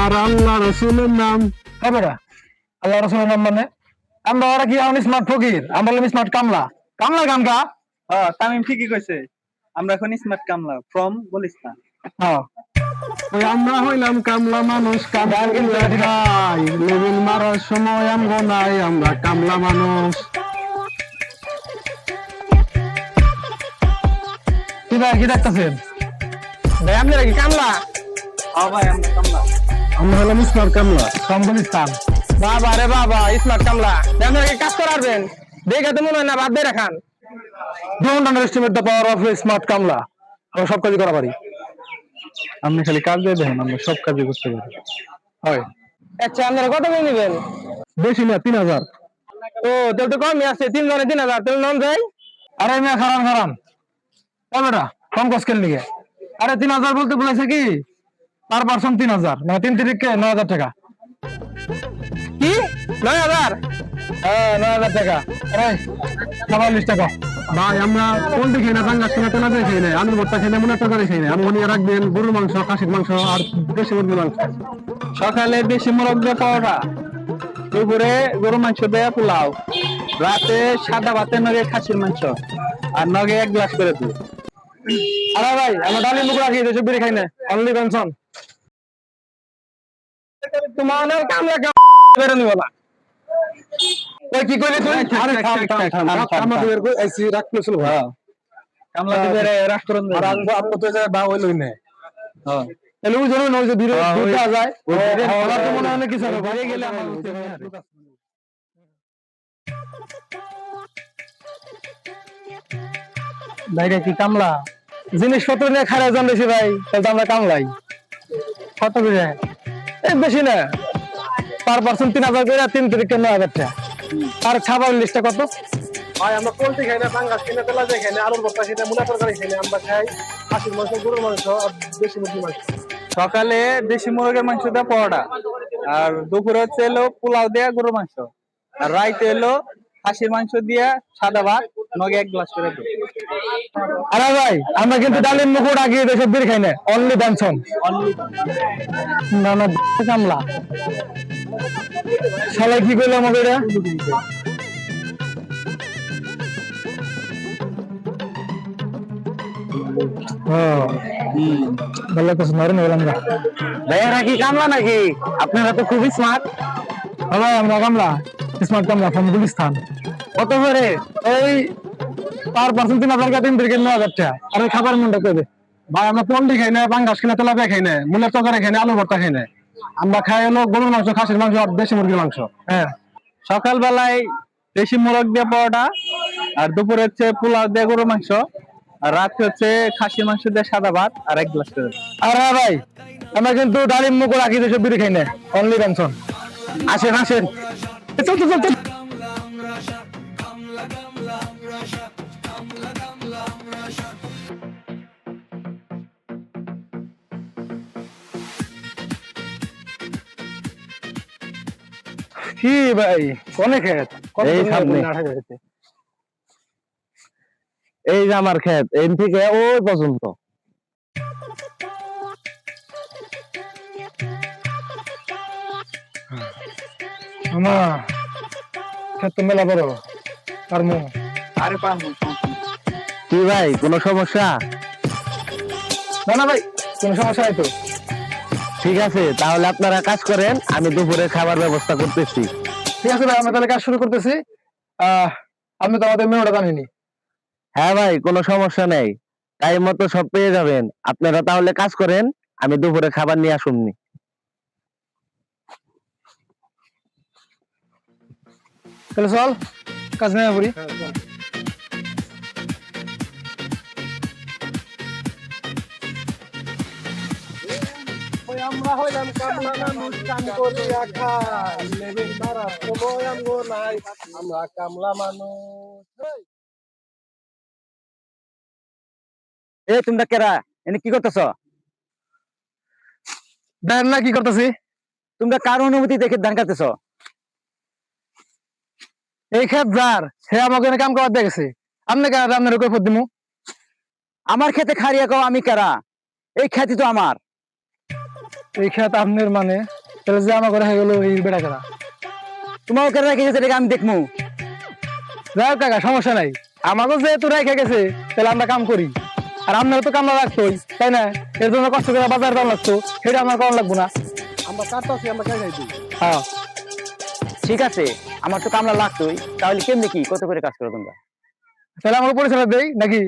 আমার আল্লাহ রসুলের নাম। হ্যাঁ বেটা, আল্লাহ রসুলের নাম মানে আমরা ওরা কি এখন স্মার্ট ফকির, আমরা স্মার্ট কামলা। কামলা গান গা। হ্যাঁ, তামিম ঠিকই কইছে। আমরা এখন স্মার্ট কামলা ফ্রম গুলিস্তান। হ্যাঁ, ওই আমরা হইলাম কামলা মানুষ, গান কিন্তু এটা ঠিক আছে। কামলাই লেবেল মারার সময় আমগো নাই, আমরা কামলা মানুষ। কি ভাই, কি দেখতেছেন ভাই? আপনারা কি কামলা? হ্যাঁ ভাই, আমরা কামলা। আমরা হলাম স্মার্ট কামলা। কম্পনিস্তান। বাবা রে বাবা, স্মার্ট কামলা। আপনারা কি কাজ করাবেন? দেখে তো মনে হয় না বাদ দিয়ে রাখান। Don't underestimate the power of smart কামলা। আমরা সব কাজই করা পারি। আপনি খালি কাজ দিয়ে দেখেন, আমরা সব কাজই করতে পারি। হয়। আচ্ছা, আপনারা কত করে নেবেন? বেশি না, 3000। ও, তাহলে তো কমই আছে। 3 জনে 3000, তাহলে নন যাই। আরে মেয়ে, খারান খারান। ও বেটা, কম কস কেন লিগে? আরে 3000 বলতে বলেছে কি পার পার্সন 3000, মানে 3 তিরিখে 9000 টাকা। কি 9000? হ্যাঁ, 9000 টাকা। আরে 44 টাকা। ভাই আমরা পোল্ট্রি খাই না, পাঙ্গাস খাই না, তেলা দিয়ে খাই না, আলুর ভর্তা খাই না, মনে তরকারি খাই না। আমি নিয়ে রাখবেন গরুর মাংস, খাসির মাংস আর দেশি মুরগির মাংস। সকালে দেশি মোরগ দিয়ে পাওয়া, দুপুরে গরু মাংস দিয়ে পোলাও, রাতে সাদা ভাতের নগে খাসির মাংস আর নগে 1 গ্লাস করে দুধ। আরে ভাই, আমরা ডালি মুখ রাখি, দেশে বিড়ি খাই না, অনলি পেনশন। তোমার কামলা বেরো নিব না। ওই কি কইলি তুই? আরে আমাদের আইসি রাখলো ছিল ভাই। কামলা দিবে রাষ্ট্রন আর আমরা তো যা বা হইলই না। হ্যাঁ, তাহলে ওই জন্য ওই যে বিড়ি হ্যাঁ, দুধ ওই- দেওয়া যায়। ওই বিড়ি আমার তো খাওয়া মনে হয় না যায়। কিছু হবে, বাইরে গেলে আমার ভাইরা কি কামলা? জিনিসপত্র নিয়ে খারাপ জন বেশি ভাই, তাহলে তো আমরা কামলাই। কত করে? এই বেশি না, পার পার্সন 3000 করে, 3 তারিখে 9000 টাকা। আর খাবার লিস্টটা কত? ভাই আমরা পোল্ট্রি খাই না, পাঙ্গাস খাই না, তেলা দিয়ে খাই না, আলুর ভর্তা খাই না, মুলা তরকারি খাই না। আমরা খাই খাসির মাংস, গরুর মাংস আর দেশি মুরগির মাংস। সকালে দেশি মুরগের মাংস দিয়ে পরোটা, আর দুপুরে হচ্ছে এলো পোলাও দিয়ে গরুর মাংস, আর রাইতে এলো খাসির মাংস দিয়ে সাদা ভাত নগে 1 গ্লাস করে দুধ। আরে ভাই, আমরা কিন্তু ডালিম মুকুট আগে দেশে বিড়ি খাই না, অনলি পেনশন। না না, কামলা শালা কি কইলো আমাকে এটা? ভালো তো শোনার না বললাম। ভাইয়ারা কি কামলা নাকি? আপনারা তো খুবই স্মার্ট। ভাই আমরা কামলা, স্মার্ট কামলা ফ্রম গুলিস্তান। কত করে? এই পার পার্সন 3000 টাকা, 3 থেকে 9000 টাকা। আর ওই খাবার মনটা কইবে। ভাই আমরা পোল্ট্রি খাই না, পাঙ্গাস খাই না, তেলা দিয়ে খাই না, মুলা তরকারি খাই না, আলুর ভর্তা খাই না। আমরা খাই হলো গরুর মাংস, খাসির মাংস আর দেশি মুরগির মাংস। হ্যাঁ, সকাল বেলায় দেশি মোরগ দিয়ে পরোটা, আর দুপুরে হচ্ছে পোলাও দিয়ে গরুর মাংস, আর রাতে হচ্ছে খাসির মাংস দিয়ে সাদা ভাত আর 1 গ্লাস করে দুধ। আর হ্যাঁ ভাই, আমরা কিন্তু ডালিম মুকুট আগে দেশে বিড়ি খাই না, অনলি পেনশন। আসেন আসেন, চল চল চল। কি ভাই, কোনে খেত? এই সামনে। এই যে আমার ক্ষেত, এই থেকে ওই পর্যন্ত। আমার খেত তো মেলা বড়। পারমু? আরে পারবো। কি ভাই, কোনো সমস্যা? না না ভাই, কোনো সমস্যা নাই তো। ঠিক আছে, তাহলে আপনারা কাজ করেন, আমি দুপুরে খাবার ব্যবস্থা করতেছি। ঠিক আছে ভাই, আমরা তাহলে কাজ শুরু করতেছি। আমি তো আমাদের মেনুটা জানিনি। হ্যাঁ ভাই, কোনো সমস্যা নেই, টাইম মতো সব পেয়ে যাবেন। আপনারা তাহলে কাজ করেন, আমি দুপুরে খাবার নিয়ে আসুননি। তাহলে চল কাজ নেওয়া পড়ি। আমরা হইলাম কামলা মানুষ, কাম করিয়া খাই, লেবেল মারার সময় আমগো নাই, আমরা কামলা মানুষ। এ তোমরা কেরা, এনে কি করতেছ? দেন না কি করতেছি? তোমরা কার অনুমতি দেখে ধান কাটতেছ? এই খেত যার, সে আমাকে এনে কাম করার দেখেছে। আপনি কেন আপনার কৈফত দিমু? আমার খেতে খারিয়া কও আমি কেরা? এই খেতি তো আমার। এই খেত আপনার মানে তাহলে যে আমার করে হয়ে গেল এই বেটা করা তোমার কেন রেখে গেছে এটাকে আমি দেখবো। যাই হোক কাকা সমস্যা নাই, আমাকেও যেহেতু রেখে গেছে তাহলে আমরা কাম করি, আর আপনার তো কামলা লাগতোই তাই না, এর জন্য কষ্ট করে বাজার দাম লাগতো সেটা আমার কম লাগবো না। আমরা কাটতাছি, আমরা খাই খাইছি। হ্যাঁ ঠিক আছে, আমার তো কামলা লাগতোই, তাহলে কেমনি কি কত করে কাজ করো তোমরা? তাহলে আমাকে পরিচালনা দেই নাকি?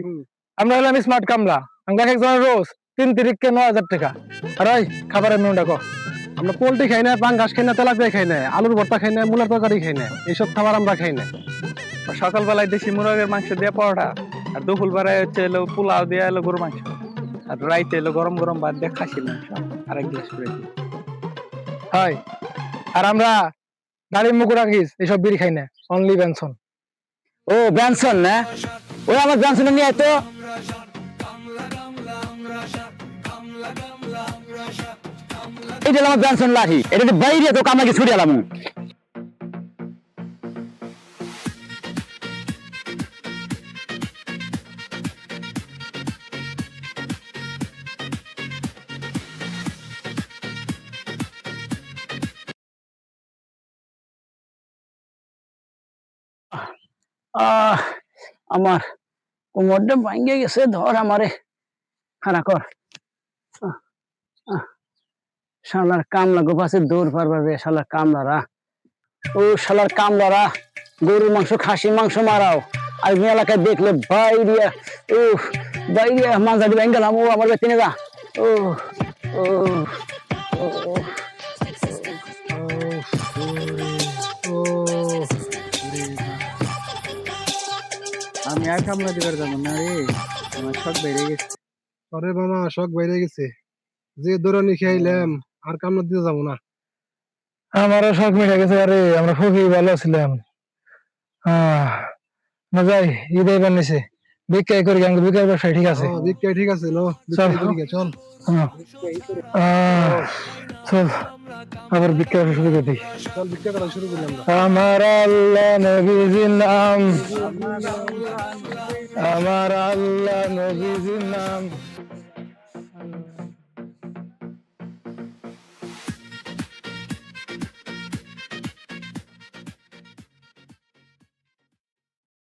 আমরা হলাম স্মার্ট কামলা, আমরা এক একজনের রোজ 3 তারিখকে 9,000 টাকা। আর ওই খাবারের মেনুটা কো। আমরা পোল্ট্রি খাই না, পাঙ্গাস খাই না, তেলাপিয়া খাই না, আলুর ভর্তা খাই না, মূলার তরকারি খাই না, এইসব খাবার আমরা খাই না। সকালবেলায় দেশি মুরগের মাংস দিয়ে পরোটা, আর দুপুর বেলায় হচ্ছে এলো পোলাও দিয়ে এলো গরু মাংস, আর রাইতে এলো গরম গরম ভাত দিয়ে খাসির মাংস আর 1 গ্লাস করে দিই। হয় আর আমরা দাড়ির মুকুট রাখিস এইসব বিড়ি খাই না, অনলি বেনসন। ও ব্যানসন না, ওই আমার ব্যানসন নিয়ে আয় তো। এটা আমার ব্যানসন লাঠি, এটা বাইরে তো কামাকে ছুড়ে এলাম। আমার কোমরটা ভাঙ্গে গেছে, ধর আমারে খানা কর। শালার কামলা গোপাসে দৌড় পারবার রে, শালার কামলারা, ও শালার কামলারা গরুর মাংস খাসি মাংস মারাও, আর এলাকায় দেখলে বাইরে ও বাইরে মাঝারি ভেঙে গেলাম, ও আমার বেতনে যা। ও ও ও আমি আর কামলা দিবার যাবো না রে, আমার সব বেড়ে গেছে। আরে মামা শখ বাইরে গেছে, যে দৌড়ানি খাইলাম আর কামনা দিতে যাবো না। আমারও শখ মিটে গেছে, আরে আমরা খুবই ভালো ছিলাম। না যাই, ঈদ এবার নিছে বিক্রি করি, আমি বিক্রির ব্যবসা ঠিক আছে। বিক্রি ঠিক আছে, লো চল। বিক্রি করি গে, চল। চল আবার বিক্রি ব্যবসা শুরু করে দিই। চল বিক্রি করা শুরু করলাম আমরা। আমার আল্লাহ নবীজির নাম, আমার আল্লাহ নবীজির নাম,